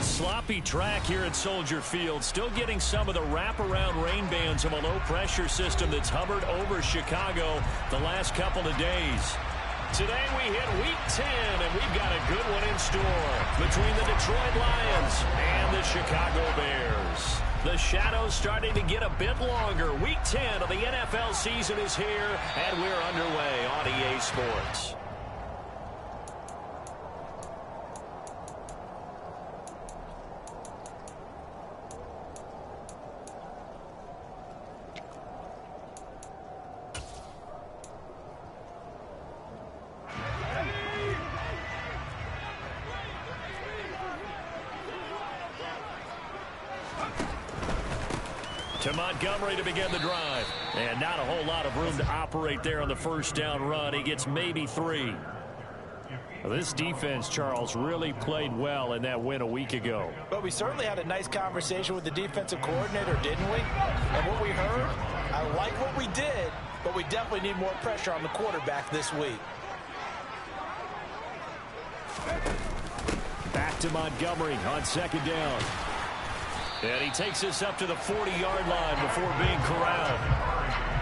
sloppy track here at Soldier Field. Still getting some of the wraparound rain bands of a low-pressure system that's hovered over Chicago the last couple of days. Today we hit Week 10, and we've got a good one in store between the Detroit Lions and the Chicago Bears. The shadow's starting to get a bit longer. Week 10 of the NFL season is here, and we're underway on EA Sports. To Montgomery to begin the drive. And not a whole lot of room to operate there on the first down run. He gets maybe 3. This defense, Charles, really played well in that win a week ago. But we certainly had a nice conversation with the defensive coordinator, didn't we? And what we heard, I like what we did, but we definitely need more pressure on the quarterback this week. Back to Montgomery on second down. And he takes us up to the 40-yard line before being corralled.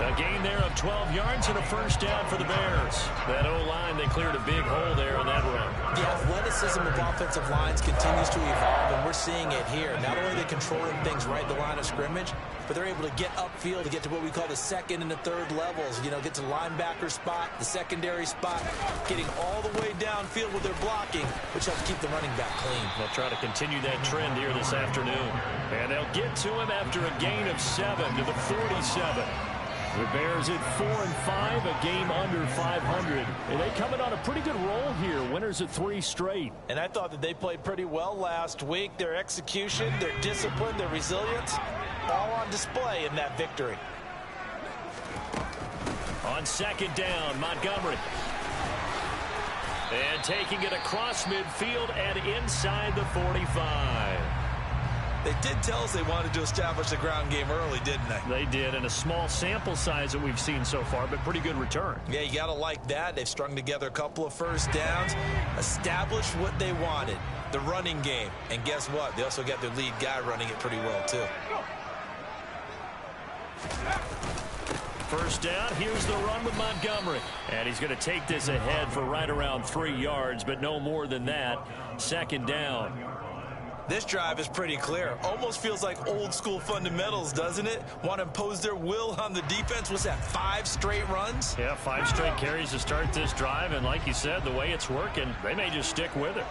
A gain there of 12 yards and a first down for the Bears. That O-line, they cleared a big hole there on that run. The athleticism of offensive lines continues to evolve, and we're seeing it here. Not only are they controlling things right at the line of scrimmage, but they're able to get upfield to get to what we call the second and the third levels. You know, get to linebacker spot, the secondary spot, getting all the way downfield with their blocking, which helps keep the running back clean. They'll try to continue that trend here this afternoon. And they'll get to him after a gain of 7 to the 47. The Bears at 4-5, a game under 500. And they coming on a pretty good roll here. Winners at 3 straight. And I thought that they played pretty well last week. Their execution, their discipline, their resilience, all on display in that victory. On second down, Montgomery. And taking it across midfield and inside the 45. They did tell us they wanted to establish the ground game early, didn't they? They did, and a small sample size that we've seen so far, but pretty good return. Yeah, you got to like that. They've strung together a couple of first downs, established what they wanted, the running game. And guess what? They also got their lead guy running it pretty well, too. First down, here's the run with Montgomery. And he's going to take this ahead for right around 3 yards, but no more than that. Second down. This drive is pretty clear. Almost feels like old school fundamentals, doesn't it? Want to impose their will on the defense. What's that, 5 straight runs? Yeah, 5 straight carries to start this drive. And like you said, the way it's working, they may just stick with it.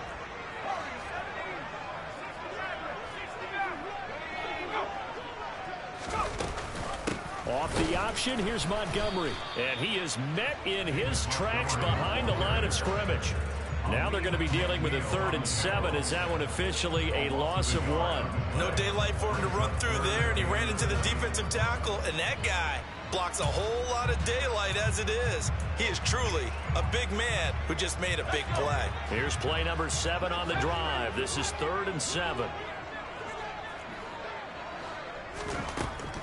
Off the option, here's Montgomery. And he is met in his tracks behind the line of scrimmage. Now they're going to be dealing with a 3rd and 7. Is that one officially a loss of 1? No daylight for him to run through there, and he ran into the defensive tackle, and that guy blocks a whole lot of daylight as it is. He is truly a big man who just made a big play. Here's play number 7 on the drive. This is 3rd and 7.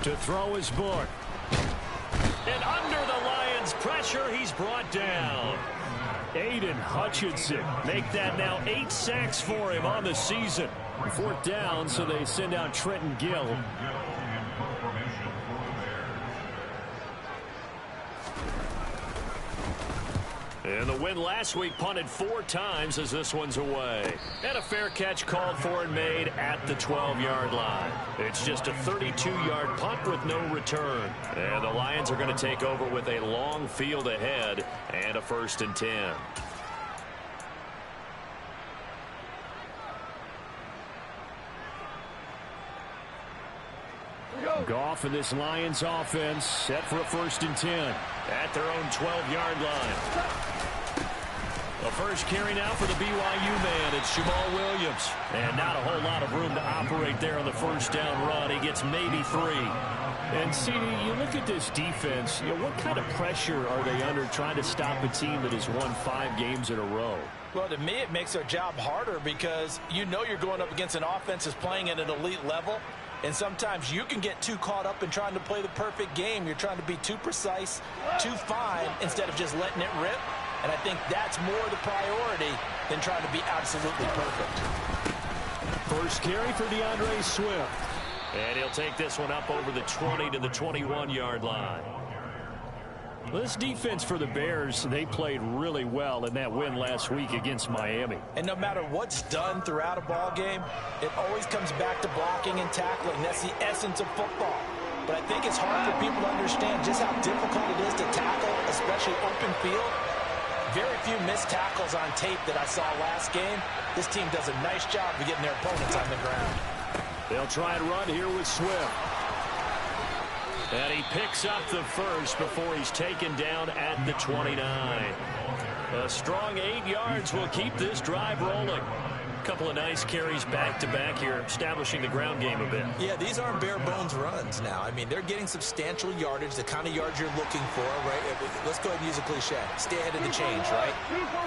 To throw is Bourne. And under the Lions' pressure, he's brought down. Aiden Hutchinson make that now 8 sacks for him on the season. 4th down, so they send out Trenton Gill. And the win last week punted 4 times as this one's away. And a fair catch called for and made at the 12-yard line. It's just a 32-yard punt with no return. And the Lions are going to take over with a long field ahead and a 1st and 10. Goff and this Lions offense set for a 1st and 10 at their own 12-yard line. The first carry now for the BYU man. It's Jamal Williams. And not a whole lot of room to operate there on the first down run. He gets maybe 3. And, CD, you look at this defense, you know, what kind of pressure are they under trying to stop a team that has won 5 games in a row? Well, to me, it makes their job harder because you know you're going up against an offense that's playing at an elite level. And sometimes you can get too caught up in trying to play the perfect game. You're trying to be too precise, too fine, instead of just letting it rip. And I think that's more the priority than trying to be absolutely perfect. First carry for DeAndre Swift. And he'll take this one up over the 20 to the 21-yard line. This defense for the Bears, they played really well in that win last week against Miami. And no matter what's done throughout a ball game, it always comes back to blocking and tackling. That's the essence of football. But I think it's hard for people to understand just how difficult it is to tackle, especially open field. Very few missed tackles on tape that I saw last game. This team does a nice job of getting their opponents on the ground. They'll try and run here with Swift. And he picks up the first before he's taken down at the 29. A strong 8 yards will keep this drive rolling. A couple of nice carries back-to-back here, establishing the ground game a bit. Yeah, these aren't bare-bones runs now. I mean, they're getting substantial yardage, the kind of yards you're looking for, right? Let's go ahead and use a cliche. Stay ahead of the change, right?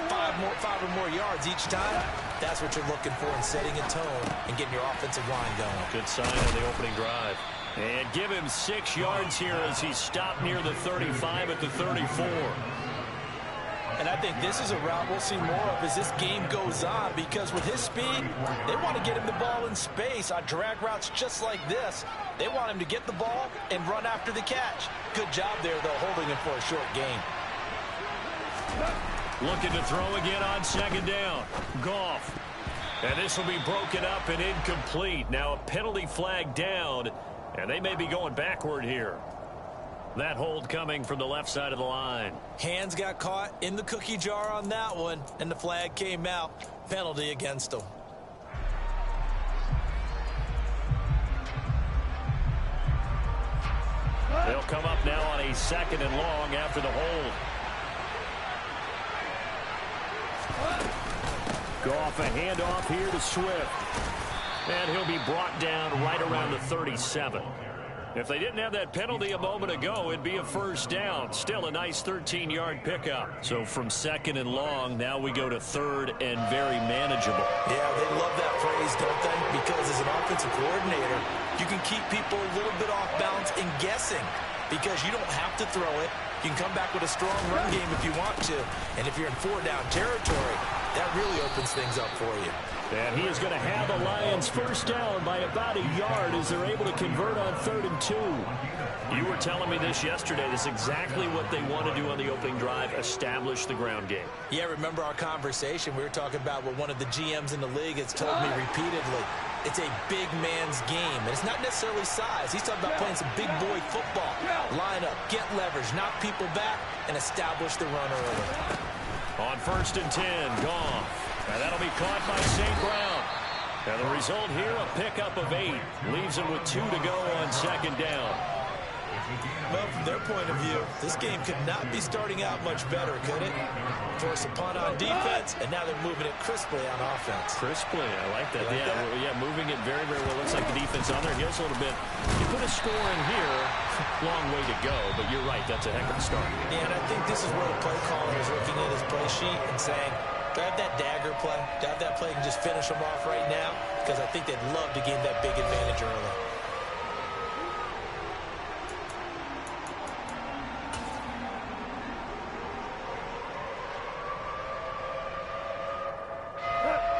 Five or more yards each time. That's what you're looking for in setting a tone and getting your offensive line going. Good sign on the opening drive. And give him 6 yards here as he stopped near the 35 at the 34. And I think this is a route we'll see more of as this game goes on, because with his speed, they want to get him the ball in space on drag routes just like this. They want him to get the ball and run after the catch. Good job there, though, holding him for a short gain. Looking to throw again on second down. Goff. And this will be broken up and incomplete. Now a penalty flag down, and they may be going backward here. That hold coming from the left side of the line. Hands got caught in the cookie jar on that one, and the flag came out. Penalty against them. They'll come up now on a second and long after the hold. Goff, a handoff here to Swift. And he'll be brought down right around the 37. If they didn't have that penalty a moment ago, it'd be a first down. Still a nice 13-yard pickup. So from second and long, now we go to third and very manageable. Yeah, they love that phrase, don't they? Because as an offensive coordinator, you can keep people a little bit off balance and guessing, because you don't have to throw it. You can come back with a strong run game if you want to. And if you're in 4-down territory, that really opens things up for you. And he is going to have the Lions first down by about a yard as they're able to convert on 3rd and 2. You were telling me this yesterday. This is exactly what they want to do on the opening drive, establish the ground game. Yeah, remember our conversation? We were talking about what one of the GMs in the league has told me repeatedly. It's a big man's game, and it's not necessarily size. He's talking about playing some big boy football. Line up, get leverage, knock people back, and establish the run early. On 1st and 10, Goff. And that'll be caught by St. Brown. And the result here, a pickup of 8. Leaves them with 2 to go on second down. Well, from their point of view, this game could not be starting out much better, could it? Force a punt on defense, and now they're moving it crisply on offense. Crisply, I like that. Like that? Yeah, moving it very, very well. Looks like the defense on their heels a little bit. You put a score in here, long way to go, but you're right, that's a heck of a start. Yeah, and I think this is where the play caller is looking at his play sheet and saying, grab that dagger play, grab that play and just finish them off right now, because I think they'd love to gain that big advantage early.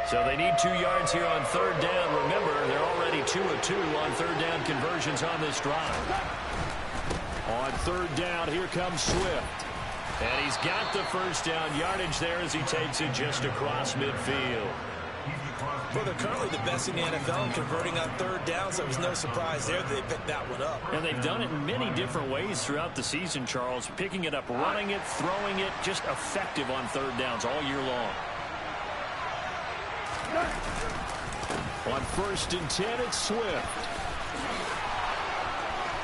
So they need 2 yards here on 3rd down. Remember, they're already 2 of 2 on 3rd down conversions on this drive. On 3rd down, here comes Swift. And he's got the first down yardage there as he takes it just across midfield. Well, they're currently the best in the NFL in converting on 3rd down, so it was no surprise there that they picked that one up. And they've done it in many different ways throughout the season, Charles. Picking it up, running it, throwing it, just effective on 3rd downs all year long. On 1st and 10, it's Swift.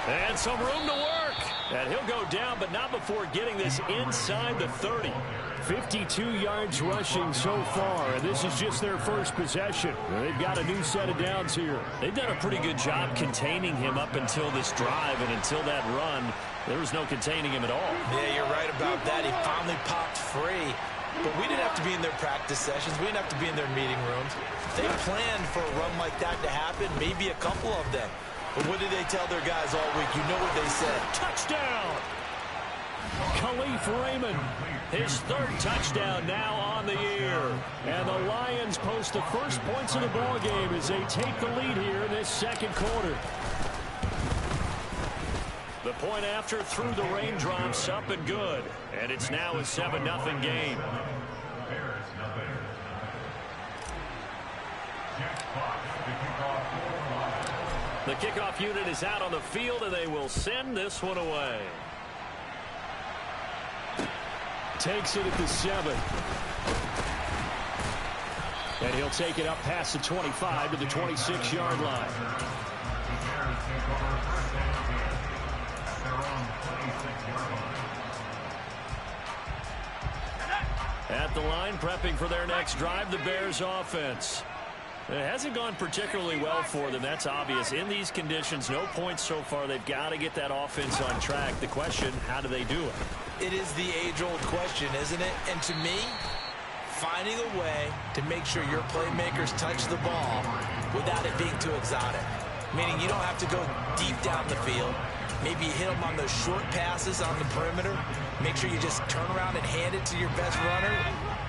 And some room to work. And he'll go down, but not before getting this inside the 30. 52 yards rushing so far, and this is just their first possession. They've got a new set of downs here. They've done a pretty good job containing him up until this drive, and until that run, there was no containing him at all. Yeah, you're right about that. He finally popped free. But we didn't have to be in their practice sessions. We didn't have to be in their meeting rooms. They planned for a run like that to happen, maybe a couple of them. But what did they tell their guys all week? You know what they said. Touchdown! Khalif Raymond, his third touchdown now on the year. And the Lions post the first points of the ball game as they take the lead here in this second quarter. The point after through the raindrops, up and good. And it's now a 7-0 game. The kickoff unit is out on the field, and they will send this one away. Takes it at the 7. And he'll take it up past the 25 to the 26-yard line. At the line, prepping for their next drive, the Bears offense. It hasn't gone particularly well for them. That's obvious. In these conditions, no points so far. They've got to get that offense on track. The question, how do they do it? It is the age-old question, isn't it? And to me, finding a way to make sure your playmakers touch the ball without it being too exotic. Meaning you don't have to go deep down the field. Maybe you hit them on those short passes on the perimeter. Make sure you just turn around and hand it to your best runner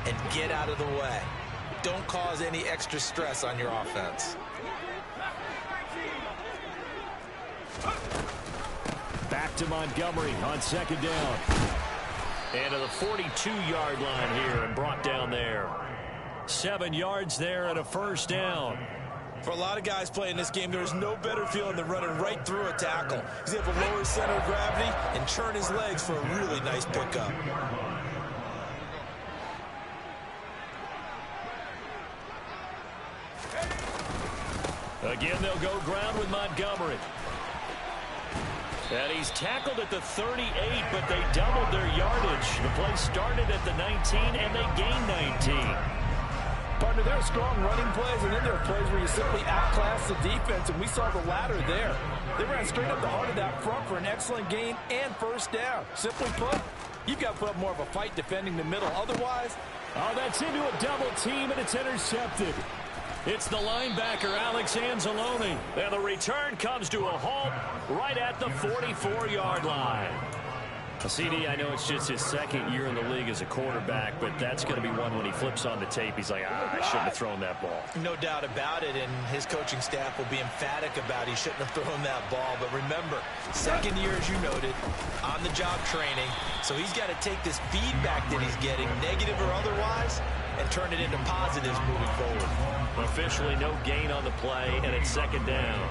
and get out of the way. Don't cause any extra stress on your offense. Back to Montgomery on second down. And to the 42-yard line here and brought down there. 7 yards there and a first down. For a lot of guys playing this game, there's no better feeling than running right through a tackle. He's able to lower his center of gravity and churn his legs for a really nice pickup. Again, they'll go ground with Montgomery. And he's tackled at the 38, but they doubled their yardage. The play started at the 19, and they gained 19. Partner, there are strong running plays, and then there are plays where you simply outclass the defense, and we saw the latter there. They ran straight up the heart of that front for an excellent gain and first down. Simply put, you've got to put up more of a fight defending the middle. Otherwise, oh, that's into a double team, and it's intercepted. It's the linebacker, Alex Anzalone. And the return comes to a halt right at the 44-yard line. CD, I know it's just his second year in the league as a quarterback, but that's going to be one when he flips on the tape. He's like, I shouldn't have thrown that ball. No doubt about it, and his coaching staff will be emphatic about he shouldn't have thrown that ball. But remember, second year, as you noted, on-the-job training. So he's got to take this feedback that he's getting, negative or otherwise, and turn it into positives moving forward. Officially no gain on the play, and it's second down.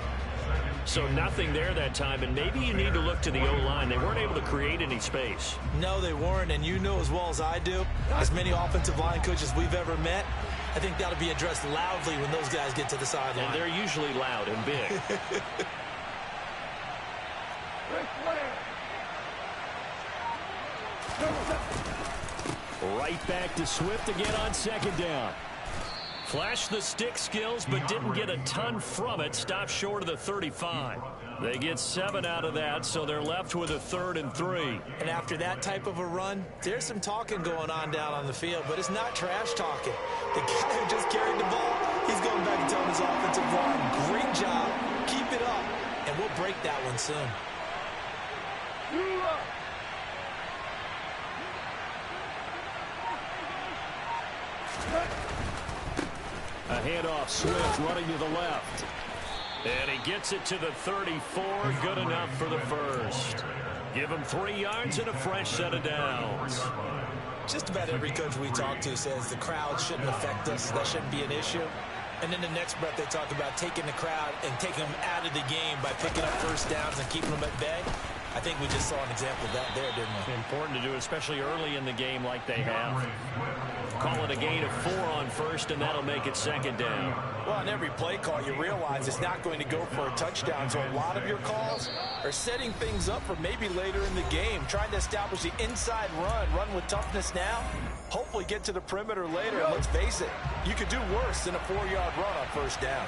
So nothing there that time, and maybe you need to look to the O-line. They weren't able to create any space. No, they weren't, and you know as well as I do, as many offensive line coaches we've ever met, I think that'll be addressed loudly when those guys get to the sideline. And they're usually loud and big. Right back to Swift again on second down. Flashed the stick skills, but didn't get a ton from it. Stopped short of the 35. They get 7 out of that, so they're left with a 3rd and 3. And after that type of a run, there's some talking going on down on the field, but it's not trash talking. The guy who just carried the ball, he's going back and telling his offensive line, great job, keep it up, and we'll break that one soon. A handoff, Swift running to the left. And he gets it to the 34. Good enough for the first. Give him 3 yards and a fresh set of downs. Just about every coach we talk to says the crowd shouldn't affect us. That shouldn't be an issue. And in the next breath, they talk about taking the crowd and taking them out of the game by picking up first downs and keeping them at bay. I think we just saw an example of that there, didn't we? Important to do, especially early in the game like they have. Call it a gain of 4 on first, and that'll make it second down. well, on every play call, you realize it's not going to go for a touchdown. So a lot of your calls are setting things up for maybe later in the game, trying to establish the inside run with toughness now, hopefully get to the perimeter later. And let's face it, you could do worse than a 4-yard run on first down.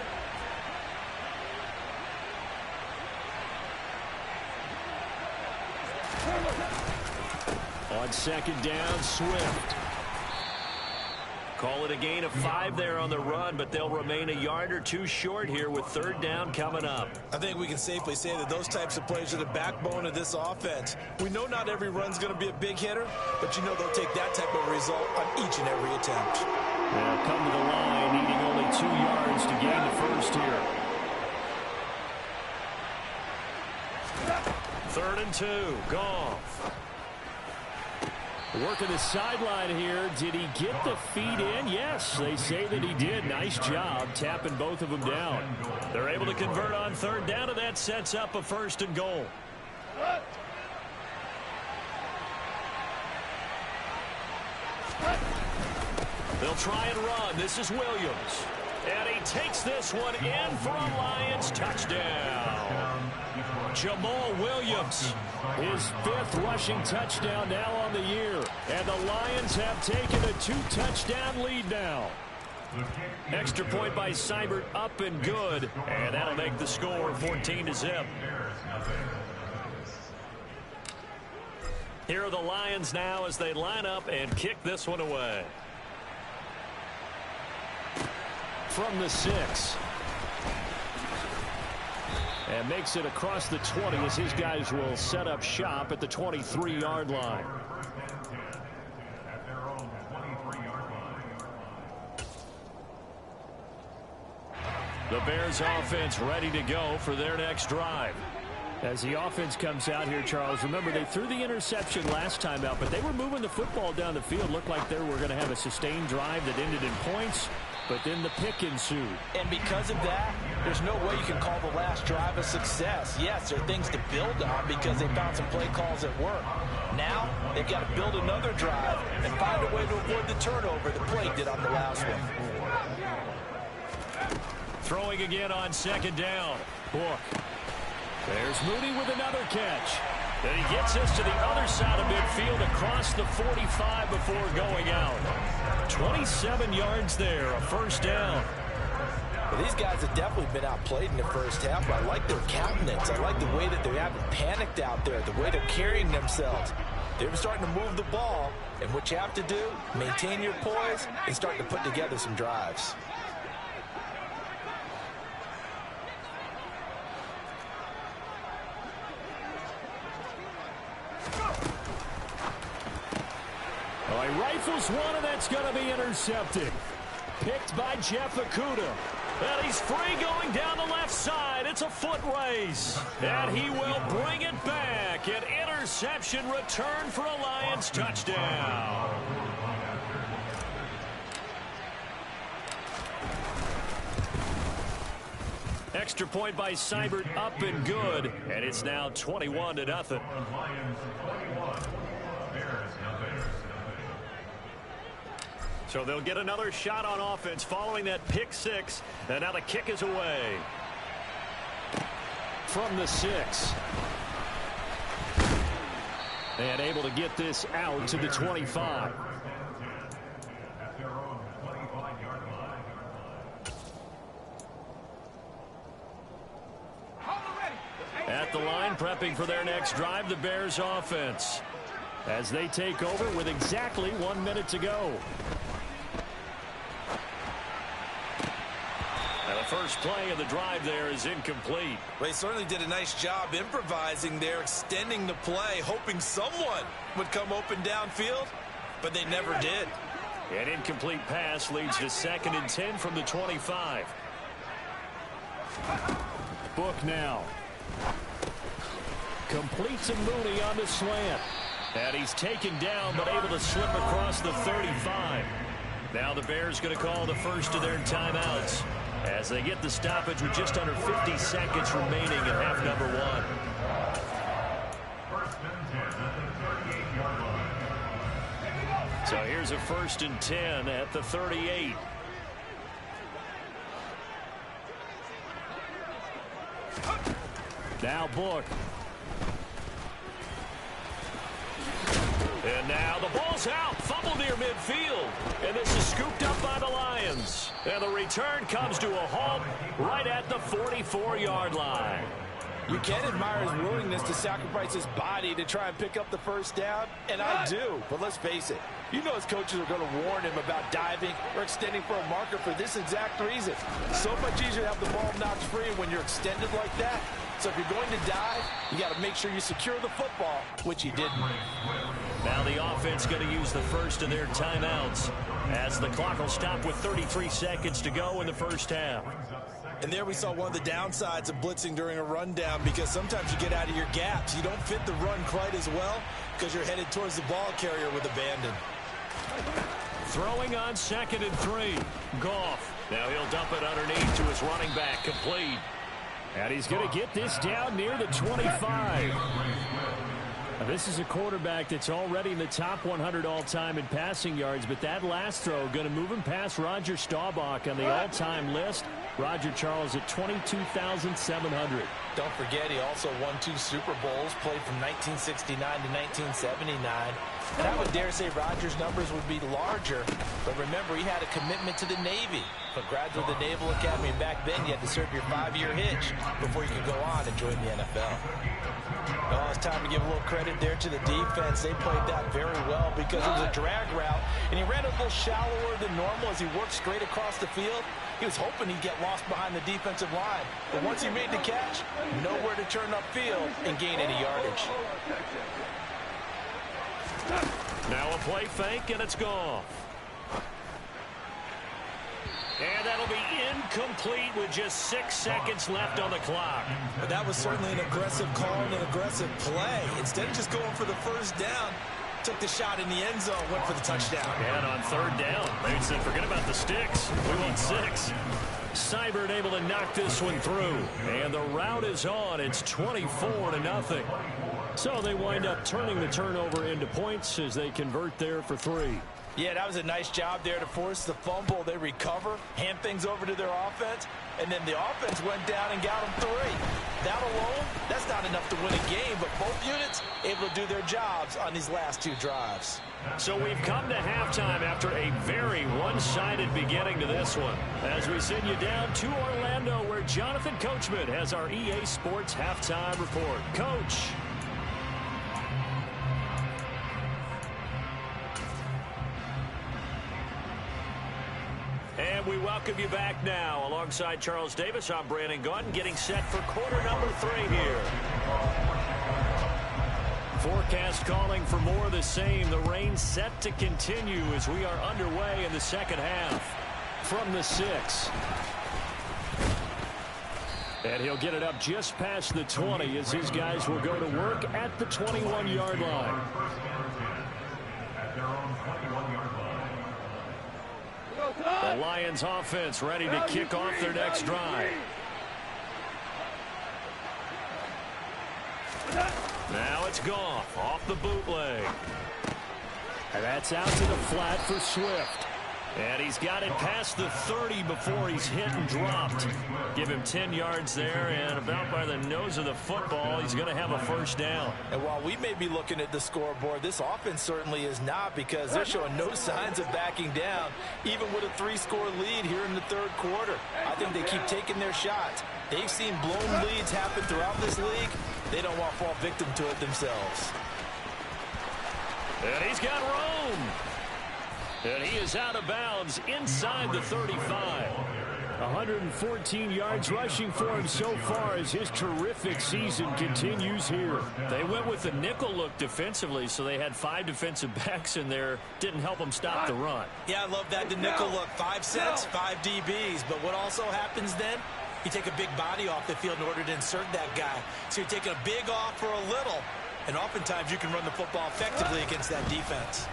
On second down, Swift. Call it a gain of 5 there on the run, but they'll remain a yard or two short here with third down coming up. I think we can safely say that those types of plays are the backbone of this offense. We know not every run's going to be a big hitter, but you know they'll take that type of result on each and every attempt. They'll come to the line, needing only 2 yards to gain the first here. 3rd and 2, Goff. Working the sideline here. Did he get the feet in? Yes, they say that he did. Nice job tapping both of them down. They're able to convert on 3rd down, and that sets up a 1st and goal. They'll try and run. This is Williams. And he takes this one in for a Lions touchdown. Jamal Williams. His 5th rushing touchdown now on the year. And the Lions have taken a 2-touchdown lead now. Extra point by Seibert, up and good. And that'll make the score 14-0. Here are the Lions now as they line up and kick this one away. From the 6. And makes it across the 20 as his guys will set up shop at the 23-yard line. The Bears offense ready to go for their next drive. As the offense comes out here, Charles, remember they threw the interception last time out, but they were moving the football down the field. Looked like they were going to have a sustained drive that ended in points, but then the pick ensued. And because of that, there's no way you can call the last drive a success. Yes, there are things to build on because they found some play calls that work. Now, they've got to build another drive and find a way to avoid the turnover the play did on the last one. Throwing again on 2nd down. Book. There's Mooney with another catch. And he gets us to the other side of midfield across the 45 before going out. 27 yards there, a 1st down. Well, these guys have definitely been outplayed in the first half, but I like their countenance. I like the way that they haven't panicked out there, the way they're carrying themselves. They're starting to move the ball, and what you have to do, maintain your poise and start to put together some drives. Oh, he rifles one, and that's going to be intercepted. Picked by Jeff Okudah. And he's free going down the left side. It's a foot race. And he will bring it back. An interception return for a Lions touchdown. Extra point by Seibert, up and good. And it's now 21-0. So they'll get another shot on offense following that pick 6. And now the kick is away. From the 6. And able to get this out to the 25. At the line, prepping for their next drive, the Bears offense. As they take over with exactly 1 minute to go. And the first play of the drive there is incomplete. Well, they certainly did a nice job improvising there, extending the play, hoping someone would come open downfield, but they never did. An incomplete pass leads to 2nd and 10 from the 25. Book now. Completes a Mooney on the slant. And he's taken down, but able to slip across the 35. Now the Bears going to call the first of their timeouts as they get the stoppage with just under 50 seconds remaining in half number 1. So here's a 1st and 10 at the 38. Now Book. And now the ball's out. Fumble near midfield. And this is scooped up by the Lions. And the return comes to a halt right at the 44-yard line. You can admire his willingness to sacrifice his body to try and pick up the first down, and I do. But let's face it, you know his coaches are going to warn him about diving or extending for a marker for this exact reason. So much easier to have the ball knocked free when you're extended like that. So if you're going to dive, you got to make sure you secure the football, which he didn't. Now the offense going to use the first of their timeouts as the clock will stop with 33 seconds to go in the first half. And there we saw one of the downsides of blitzing during a rundown, because sometimes you get out of your gaps. You don't fit the run quite as well because you're headed towards the ball carrier with abandon. Throwing on 2nd and 3. Goff. Now he'll dump it underneath to his running back. Complete. And he's going to get this down near the 25. Now, this is a quarterback that's already in the top 100 all-time in passing yards, but that last throw going to move him past Roger Staubach on the all-time list. Roger Charles at 22,700. Don't forget, he also won 2 Super Bowls, played from 1969 to 1979. And I would dare say Roger's numbers would be larger, but remember, he had a commitment to the Navy. A graduate of the Naval Academy, and back then you had to serve your 5-year hitch before you could go on and join the NFL. Oh, it's time to give a little credit there to the defense. They played that very well because it was a drag route, and he ran a little shallower than normal as he worked straight across the field. He was hoping he'd get lost behind the defensive line, but once he made the catch, nowhere to turn upfield and gain any yardage. Now a play fake, and it's gone. And that'll be incomplete with just 6 seconds left on the clock. But that was certainly an aggressive call and an aggressive play. Instead of just going for the first down, took the shot in the end zone, went for the touchdown. And on 3rd down, they said, forget about the sticks. We want 6. Seibert able to knock this one through. And the route is on. It's 24-0. So they wind up turning the turnover into points as they convert there for 3. Yeah, that was a nice job there to force the fumble. They recover, hand things over to their offense, and then the offense went down and got them 3. That alone, that's not enough to win a game, but both units able to do their jobs on these last 2 drives. So we've come to halftime after a very one-sided beginning to this one. As we send you down to Orlando, where Jonathan Coachman has our EA Sports halftime report. Coach. And we welcome you back now. Alongside Charles Davis, I'm Brandon Gaudin, getting set for quarter number 3 here. Forecast calling for more of the same. The rain set to continue as we are underway in the second half. From the 6. And he'll get it up just past the 20 as his guys will go to work at the 21-yard line. The Lions offense ready to kick off their next drive. Now it's Goff off the bootleg. And that's out to the flat for Swift. And he's got it past the 30 before he's hit and dropped. Give him 10 yards there, and about by the nose of the football, he's going to have a first down. And while we may be looking at the scoreboard, this offense certainly is not, because they're showing no signs of backing down, even with a 3-score lead here in the 3rd quarter. I think they keep taking their shots. They've seen blown leads happen throughout this league. They don't want to fall victim to it themselves. And he's got room. And he is out of bounds inside the 35. 114 yards rushing for him so far as his terrific season continues here. They went with the nickel look defensively, so they had 5 defensive backs in there. Didn't help them stop the run. Yeah, I love that, the nickel look. 5 sets, 5 DBs. But what also happens then, you take a big body off the field in order to insert that guy. So you're taking a big off for a little. And oftentimes you can run the football effectively against that defense.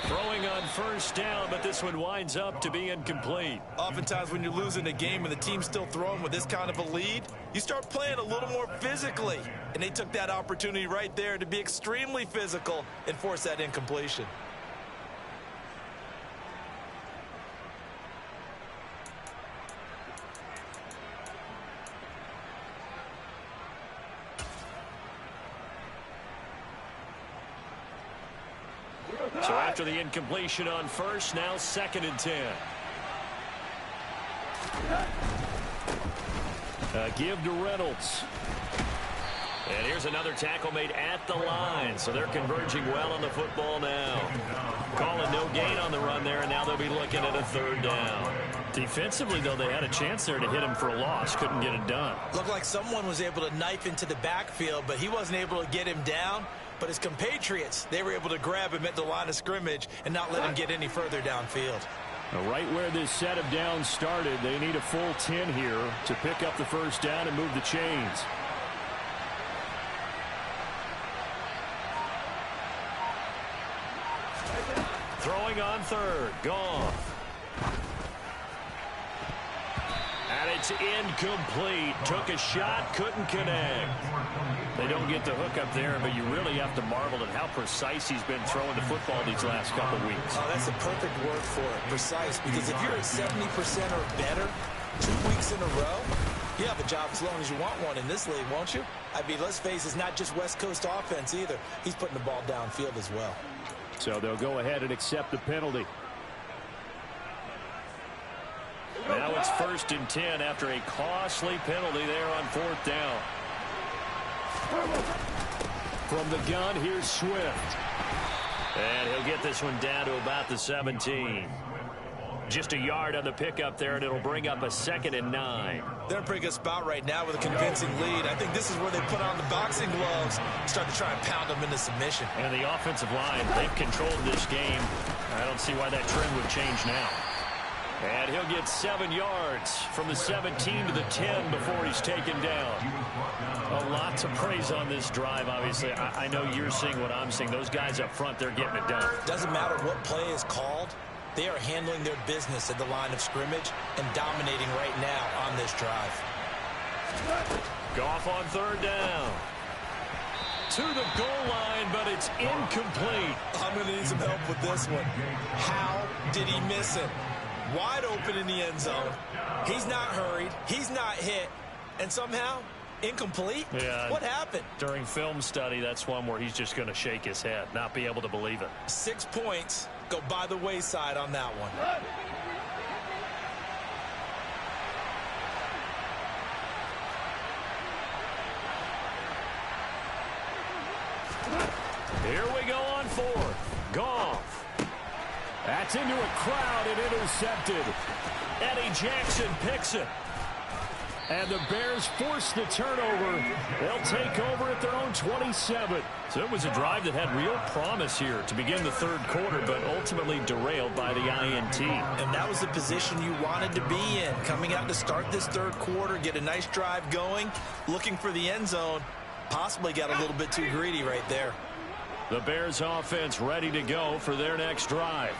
Throwing on first down, but this one winds up to be incomplete. Oftentimes when you're losing a game and the team's still throwing with this kind of a lead, you start playing a little more physically. And they took that opportunity right there to be extremely physical and force that incompletion. So after the incompletion on first, now 2nd and 10. Give to Reynolds. And here's another tackle made at the line. So they're converging well on the football now. Calling no gain on the run there, and now they'll be looking at a third down. Defensively, though, they had a chance there to hit him for a loss. Couldn't get it done. Looked like someone was able to knife into the backfield, but he wasn't able to get him down. But his compatriots, they were able to grab him at the line of scrimmage and not let him get any further downfield. Right where this set of downs started, they need a full 10 here to pick up the first down and move the chains. Throwing on third. Goff. And it's incomplete. Took a shot, couldn't connect. They don't get the hook up there, but you really have to marvel at how precise he's been throwing the football these last couple weeks. Oh, that's a perfect word for it, precise, because if you're at 70% or better 2 weeks in a row, you have a job as long as you want one in this league, won't you? I mean, let's face it, it's not just West Coast offense either. He's putting the ball downfield as well. So they'll go ahead and accept the penalty. Now it's 1st and 10 after a costly penalty there on 4th down. From the gun, here's Swift. And he'll get this one down to about the 17. Just a yard on the pickup there, and it'll bring up a 2nd and 9. They're in a pretty good spot right now with a convincing lead. I think this is where they put on the boxing gloves, start to try and pound them into submission. And the offensive line, they've controlled this game. I don't see why that trend would change now. And he'll get 7 yards from the 17 to the 10 before he's taken down. A lot to praise on this drive, obviously. I know you're seeing what I'm seeing. Those guys up front, they're getting it done. Doesn't matter what play is called. They are handling their business at the line of scrimmage and dominating right now on this drive. Goff on 3rd down. To the goal line, but it's incomplete. I'm going to need some help with this one. How did he miss it? Wide open in the end zone. He's not hurried. He's not hit. And somehow, incomplete? Yeah. What happened? During film study, that's one where he's just going to shake his head, not be able to believe it. 6 points go by the wayside on that one. Here we go on 4th. Goff. That's into a crowd and intercepted. Eddie Jackson picks it. And the Bears force the turnover. They'll take over at their own 27. So it was a drive that had real promise here to begin the 3rd quarter, but ultimately derailed by the INT. And that was the position you wanted to be in. Coming out to start this 3rd quarter, get a nice drive going, looking for the end zone. Possibly got a little bit too greedy right there. The Bears offense ready to go for their next drive.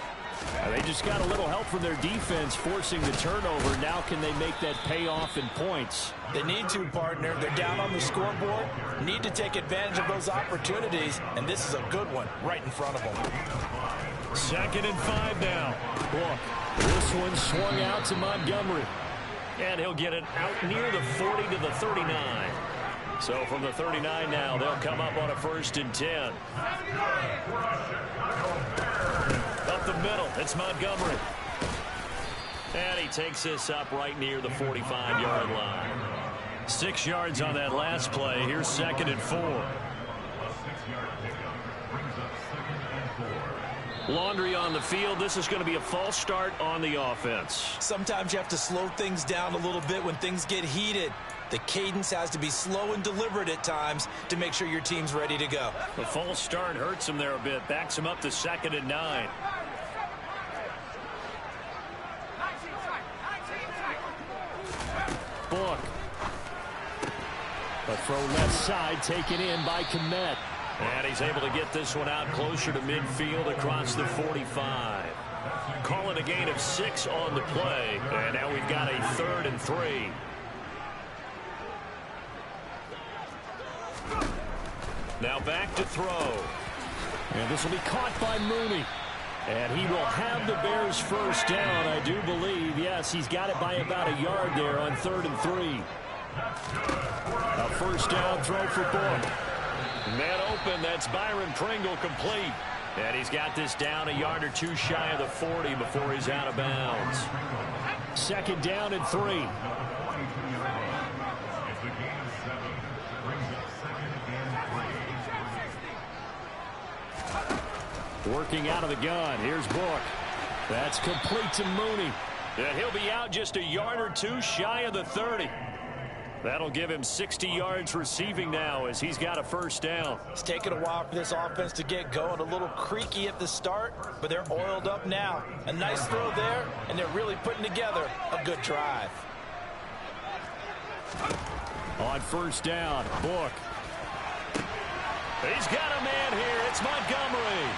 They just got a little help from their defense forcing the turnover. Now can they make that pay off in points? They need to, partner. They're down on the scoreboard. Need to take advantage of those opportunities, and this is a good one right in front of them. 2nd and 5 now. Look, this one swung out to Montgomery. And he'll get it out near the 40 to the 39. So from the 39 now, they'll come up on a 1st and 10. Up the middle, it's Montgomery. And he takes this up right near the 45-yard line. 6 yards on that last play. Here's 2nd and 4. Laundry on the field. This is going to be a false start on the offense. Sometimes you have to slow things down a little bit when things get heated. The cadence has to be slow and deliberate at times to make sure your team's ready to go. The false start hurts him there a bit. Backs him up to 2nd and 9. Book. A throw left side taken in by Kmet. And he's able to get this one out closer to midfield across the 45. Calling a gain of 6 on the play. And now we've got a 3rd and 3. Now back to throw. And this will be caught by Mooney. And he will have the Bears first down, I do believe. Yes, he's got it by about a yard there on 3rd and 3. A first down throw for Book. Man open, that's Byron Pringle complete. And he's got this down a yard or 2 shy of the 40 before he's out of bounds. 2nd down and 3. Working out of the gun. Here's Book. That's complete to Mooney. And he'll be out just a yard or two shy of the 30. That'll give him 60 yards receiving now as he's got a first down. It's taken a while for this offense to get going. A little creaky at the start, but they're oiled up now. A nice throw there, and they're really putting together a good drive. On first down, Book. He's got a man here. It's Montgomery.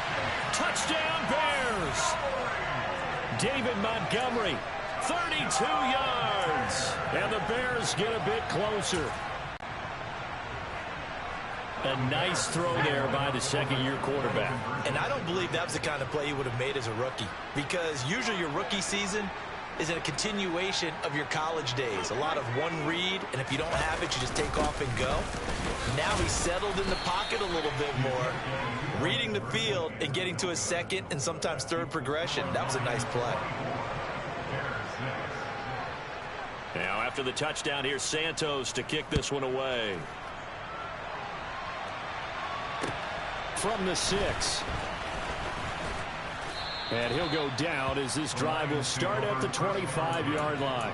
Touchdown, Bears. David Montgomery, 32 yards. And the Bears get a bit closer. A nice throw there by the second-year quarterback. And I don't believe that was the kind of play he would have made as a rookie, because usually your rookie season is a continuation of your college days. A lot of one read, and if you don't have it, you just take off and go. Now he's settled in the pocket a little bit more, reading the field and getting to a second and sometimes third progression. That was a nice play. Now after the touchdown, here's Santos to kick this one away. From the 6. And he'll go down as this drive will start at the 25-yard line.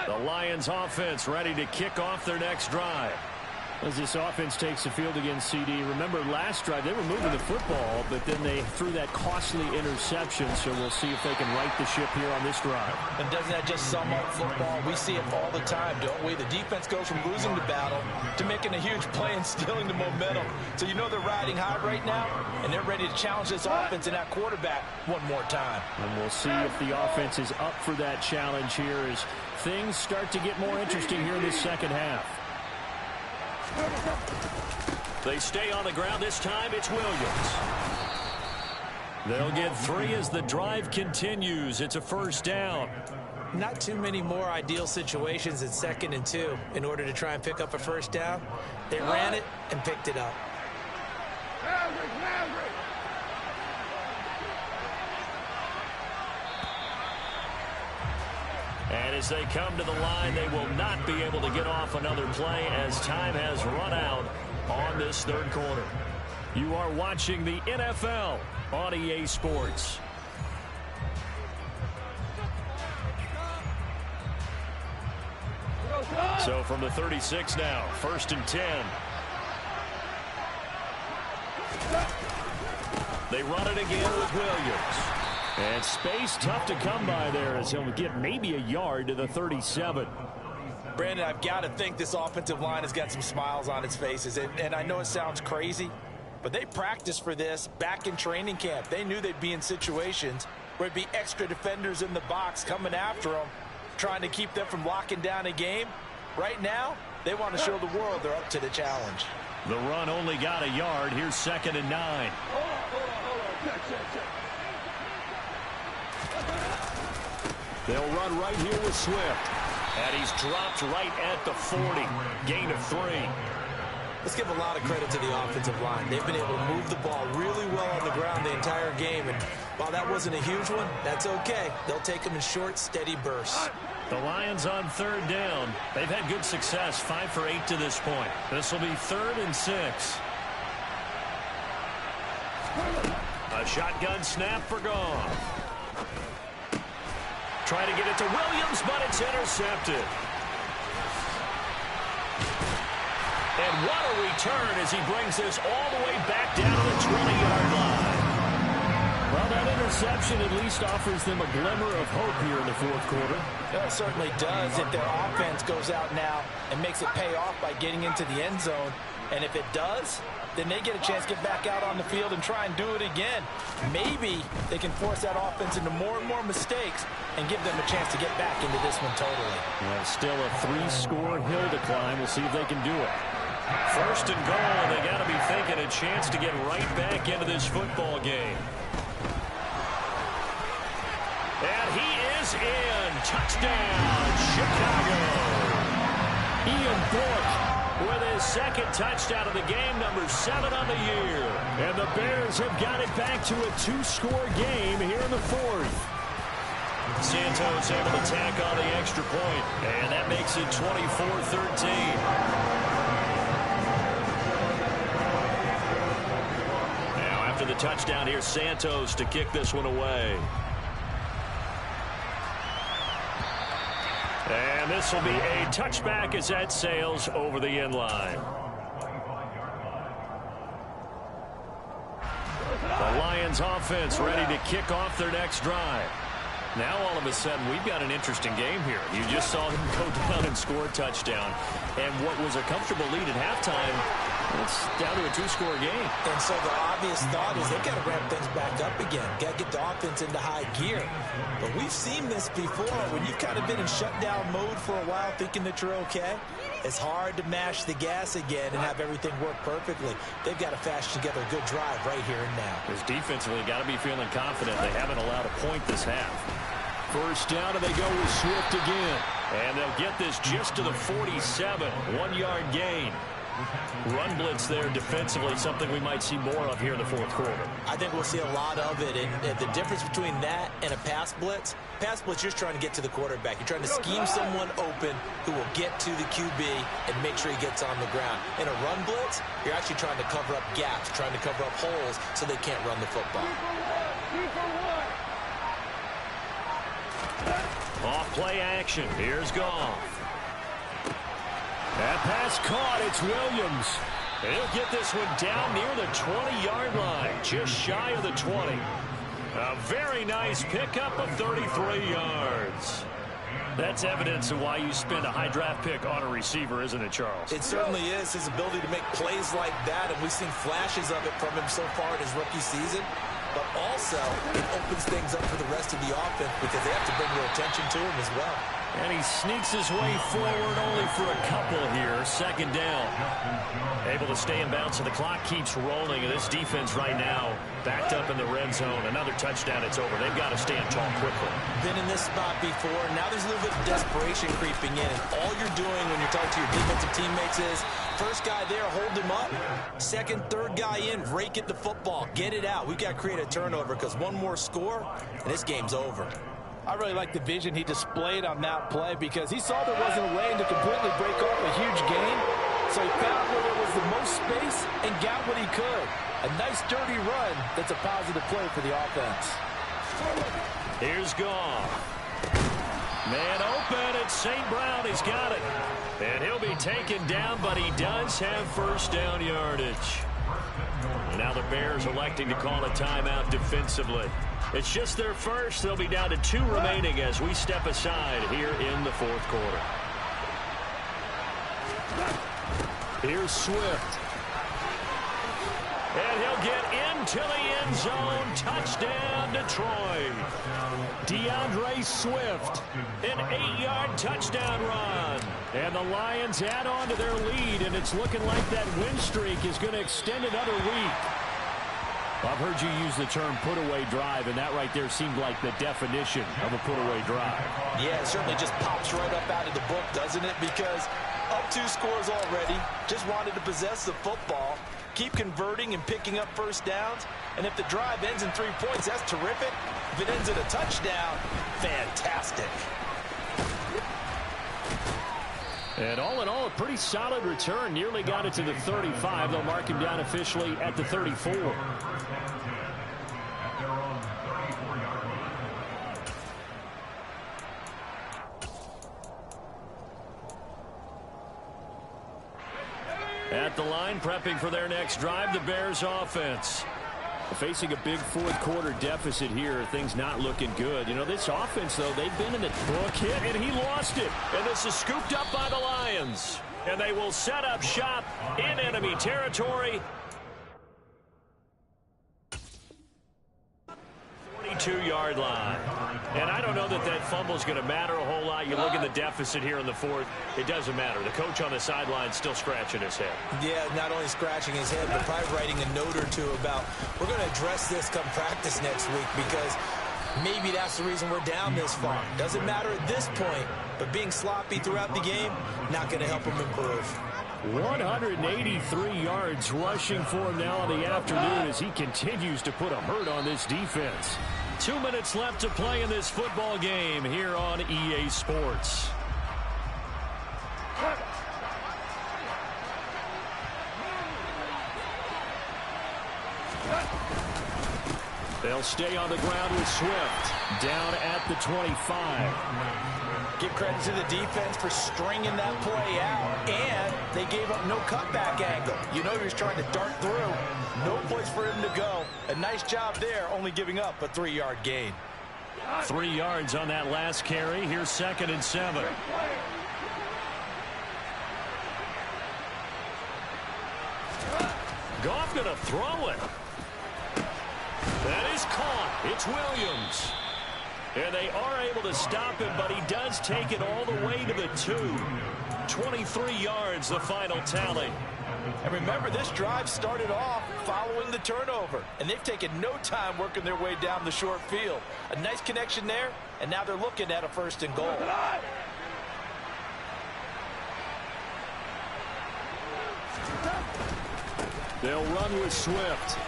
The Lions offense ready to kick off their next drive. As this offense takes the field against CD, remember last drive they were moving the football, but then they threw that costly interception, so we'll see if they can right the ship here on this drive. And doesn't that just sum up football? We see it all the time, don't we? The defense goes from losing the battle to making a huge play and stealing the momentum. So you know they're riding high right now, and they're ready to challenge this offense and that quarterback one more time. And we'll see if the offense is up for that challenge here as things start to get more interesting here in this second half. They stay on the ground. This time it's Williams. They'll get 3 as the drive continues. It's a first down. Not too many more ideal situations at 2nd and 2 in order to try and pick up a first down. They ran it and picked it up. And as they come to the line, they will not be able to get off another play as time has run out on this third quarter. You are watching the NFL on EA Sports. So from the 36 now, 1st and 10. They run it again with Williams. And space tough to come by there as he'll get maybe a yard to the 37. Brandon, I've got to think this offensive line has got some smiles on its faces. And I know it sounds crazy, but they practiced for this back in training camp. They knew they'd be in situations where it'd be extra defenders in the box coming after them, trying to keep them from locking down a game. Right now, they want to show the world they're up to the challenge. The run only got a yard. Here's 2nd and 9. They'll run right here with Swift. And he's dropped right at the 40. Gain of 3. Let's give a lot of credit to the offensive line. They've been able to move the ball really well on the ground the entire game. And while that wasn't a huge one, that's okay. They'll take them in short, steady bursts. The Lions on 3rd down. They've had good success, 5 for 8 to this point. This will be 3rd and 6. A shotgun snap for Goff. Trying to get it to Williams, but it's intercepted. And what a return as he brings this all the way back down to the 20-yard line. Well, that interception at least offers them a glimmer of hope here in the 4th quarter. It certainly does if their offense goes out now and makes it pay off by getting into the end zone. And if it does, then they get a chance to get back out on the field and try and do it again. Maybe they can force that offense into more and more mistakes and give them a chance to get back into this one totally. Well, still a 3-score hill to climb. We'll see if they can do it. 1st and goal, and they got to be thinking a chance to get right back into this football game. And he is in. Touchdown, Chicago. Ian Book with his second touchdown of the game, number 7 on the year. And the Bears have got it back to a 2-score game here in the fourth. Santos able to tack on the extra point, and that makes it 24-13. Now after the touchdown, here's Santos to kick this one away. And this will be a touchback as that sails over the end line. The Lions offense ready to kick off their next drive. Now all of a sudden we've got an interesting game here. You just saw them go down and score a touchdown. And what was a comfortable lead at halftime, it's down to a 2-score game. And so the obvious thought is they've got to ramp things back up again. Got to get the offense into high gear. But we've seen this before. When you've kind of been in shutdown mode for a while thinking that you're okay, it's hard to mash the gas again and have everything work perfectly. They've got to fashion together a good drive right here and now. Because defensively, got to be feeling confident. They haven't allowed a point this half. First down, and they go with Swift again. And they'll get this just to the 47. 1-yard gain. Run blitz there defensively, something we might see more of here in the fourth quarter. I think we'll see a lot of it. And the difference between that and a pass blitz, you're just trying to get to the quarterback. You're trying to scheme someone open who will get to the QB and make sure he gets on the ground. In a run blitz, you're actually trying to cover up gaps, trying to cover up holes so they can't run the football. Off play action. Here's Goff. That pass caught. It's Williams. He'll get this one down near the 20-yard line, just shy of the 20. A very nice pickup of 33 yards. That's evidence of why you spend a high draft pick on a receiver, isn't it, Charles? It certainly is. His ability to make plays like that, and we've seen flashes of it from him so far in his rookie season. But also, it opens things up for the rest of the offense because they have to bring more attention to him as well. And he sneaks his way forward only for a couple here. Second down. Able to stay in bounds, so the clock keeps rolling. And this defense right now backed up in the red zone. Another touchdown, it's over. They've got to stand tall quickly. Been in this spot before. Now there's a little bit of desperation creeping in. And all you're doing when you're talking to your defensive teammates is, first guy there, hold him up. Second, third guy in, rake at the football. Get it out. We've got to create a turnover because one more score, and this game's over. I really like the vision he displayed on that play because he saw there wasn't a lane to completely break off a huge gain. So he found where there was the most space and got what he could. A nice, dirty run that's a positive play for the offense. Here's Goff. Man open, it's St. Brown. He's got it. And he'll be taken down, but he does have first down yardage. Now the Bears electing to call a timeout defensively. It's just their first. They'll be down to 2 remaining as we step aside here in the fourth quarter. Here's Swift. And he'll get into the end zone. Touchdown, Detroit. DeAndre Swift, an 8-yard touchdown run. And the Lions add on to their lead, and it's looking like that win streak is going to extend another week. I've heard you use the term put-away drive, and that right there seemed like the definition of a put-away drive. Yeah, it certainly just pops right up out of the book, doesn't it? Because up 2 scores already, just wanted to possess the football, keep converting and picking up first downs, and if the drive ends in 3 points, that's terrific. If it ends in a touchdown, fantastic. And all in all, a pretty solid return. Nearly got it to the 35. They'll mark him down officially at the 34. At the line, prepping for their next drive, the Bears offense. Facing a big fourth quarter deficit here, things not looking good. You know, this offense, though, they've been in the book hit, and he lost it. And this is scooped up by the Lions. And they will set up shop in enemy territory. 42-yard line. And I don't know that that fumble is going to matter a whole lot. You look at the deficit here in the fourth, it doesn't matter. The coach on the sideline still scratching his head. Yeah, not only scratching his head, but probably writing a note or two about, we're going to address this come practice next week because maybe that's the reason we're down this far. Doesn't matter at this point, but being sloppy throughout the game, not going to help him improve. 183 yards rushing for him now in the afternoon as he continues to put a hurt on this defense. 2 minutes left to play in this football game here on EA Sports. They'll stay on the ground with Swift down at the 25. Give credit to the defense for stringing that play out, and they gave up no cutback angle. You know he was trying to dart through. No place for him to go. A nice job there, only giving up a 3-yard gain. 3 yards on that last carry. Here's 2nd and 7. Goff going to throw it. That is caught. It's Williams. And they are able to stop him, but he does take it all the way to the 2. 23 yards, the final tally. And remember, this drive started off following the turnover, and they've taken no time working their way down the short field. A nice connection there, and now they're looking at a 1st and goal. They'll run with Swift.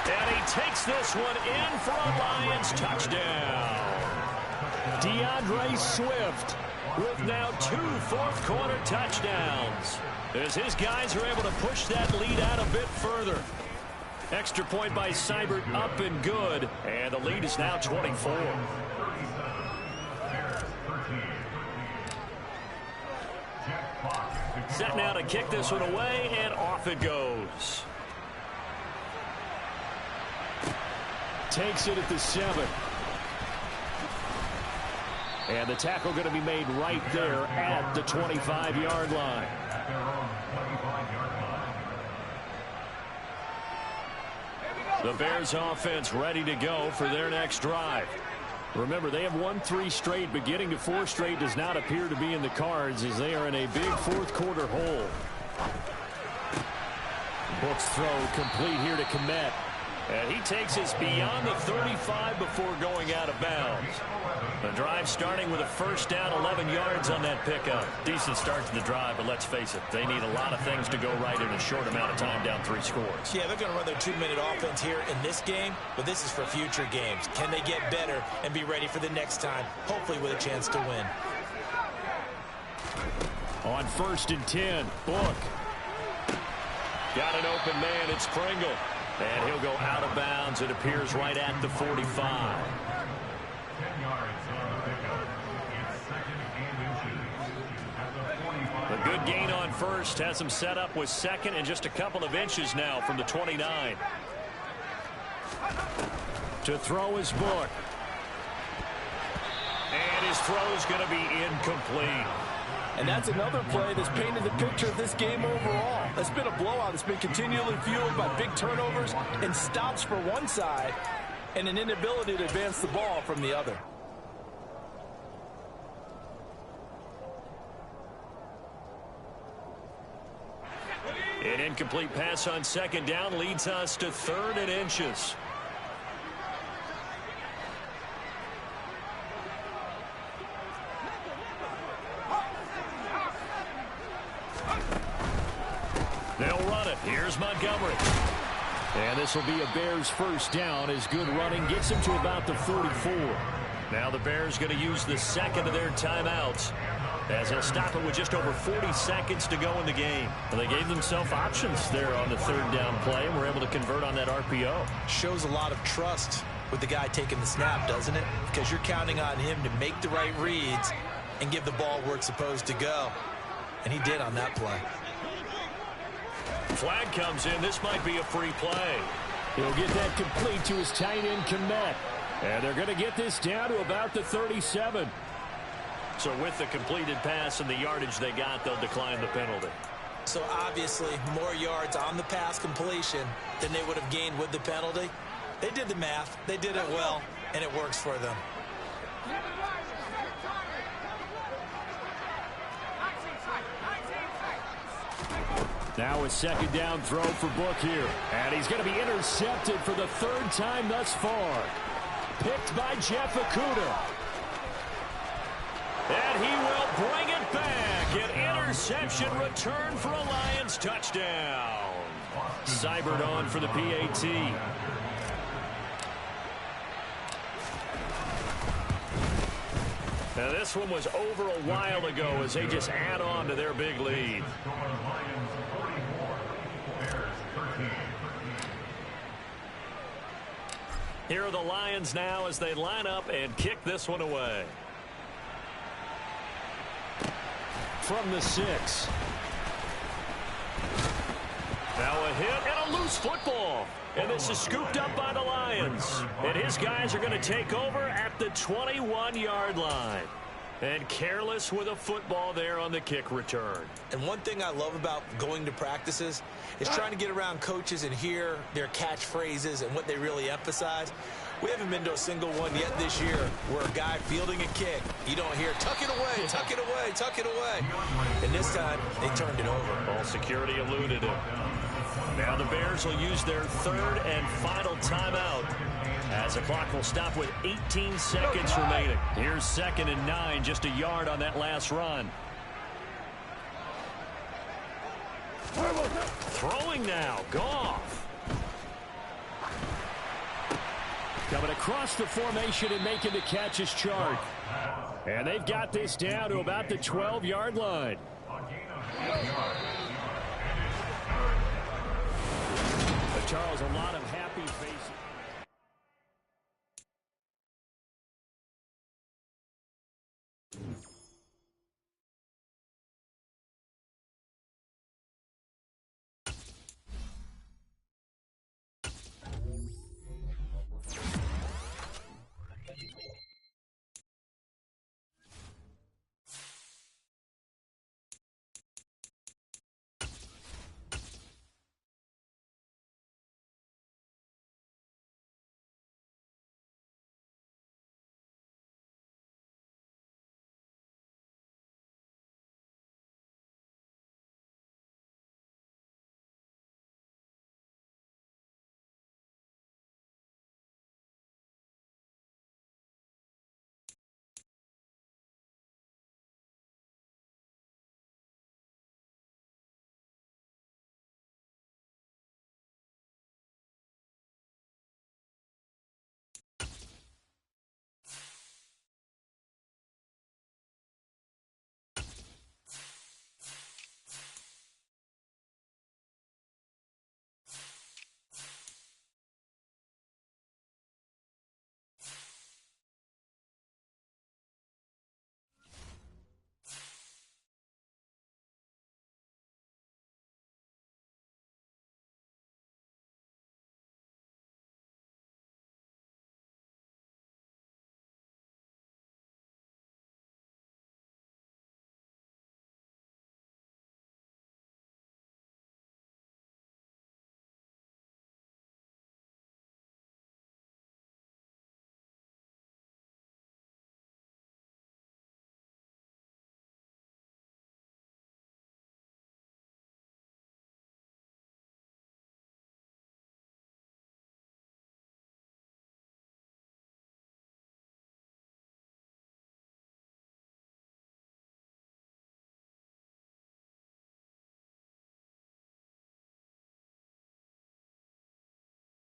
And he takes this one in for a Lions touchdown. DeAndre Swift with now 2 fourth-quarter touchdowns, as his guys are able to push that lead out a bit further. Extra point by Seibert up and good, and the lead is now 24. Set now to kick this one away, and off it goes. Takes it at the 7. And the tackle going to be made right there at the 25-yard line. The Bears offense ready to go for their next drive. Remember, they have won 3 straight, but getting to 4 straight does not appear to be in the cards as they are in a big fourth-quarter hole. Book's throw complete here to Kmet. And he takes us beyond the 35 before going out of bounds. The drive starting with a 1st down, 11 yards on that pickup. Decent start to the drive, but let's face it, they need a lot of things to go right in a short amount of time, down 3 scores. Yeah, they're going to run their 2-minute offense here in this game, but this is for future games. Can they get better and be ready for the next time, hopefully with a chance to win? On 1st and 10, Book. Got an open man, it's Pringle. And he'll go out of bounds, it appears, right at the 45. A good gain on 1st, has him set up with 2nd and just a couple of inches now from the 29. To throw his Book. And his throw's going to be incomplete. And that's another play that's painted the picture of this game overall. It's been a blowout. It's been continually fueled by big turnovers and stops for one side and an inability to advance the ball from the other. An incomplete pass on 2nd down leads us to 3rd and inches. They'll run it. Here's Montgomery. And this will be a Bears 1st down as good running gets him to about the 44. Now the Bears going to use the 2nd of their timeouts, as they'll stop it with just over 40 seconds to go in the game. And they gave themselves options there on the 3rd down play, and were able to convert on that RPO. Shows a lot of trust with the guy taking the snap, doesn't it? Because you're counting on him to make the right reads and give the ball where it's supposed to go. And he did on that play. Flag comes in. This might be a free play. He'll get that complete to his tight end, Kmet. And they're going to get this down to about the 37. So with the completed pass and the yardage they got, they'll decline the penalty. So obviously more yards on the pass completion than they would have gained with the penalty. They did the math. They did it well, and it works for them. Now a 2nd down throw for Book here. And he's going to be intercepted for the 3rd time thus far. Picked by Jeff Okudah. And he will bring it back. An Interception return for a Lions touchdown. Seibert on for the PAT. Now this one was over a while ago as they just add on to their big lead. Here are the Lions now as they line up and kick this one away. From the 6. Now a hit and a loose football. And this is scooped up by the Lions. And his guys are going to take over at the 21-yard line. And careless with a football there on the kick return. And one thing I love about going to practices is trying to get around coaches and hear their catchphrases and what they really emphasize. We haven't been to a single one yet this year where a guy fielding a kick, you don't hear, tuck it away, tuck it away, tuck it away. And this time, they turned it over. All security eluded him. Now the Bears will use their third and final timeout as the clock will stop with 18 seconds remaining. Here's 2nd and 9, just a yard on that last run. Throwing now, Goff. Coming across the formation and making the catch is Chark. And they've got this down to about the 12-yard line.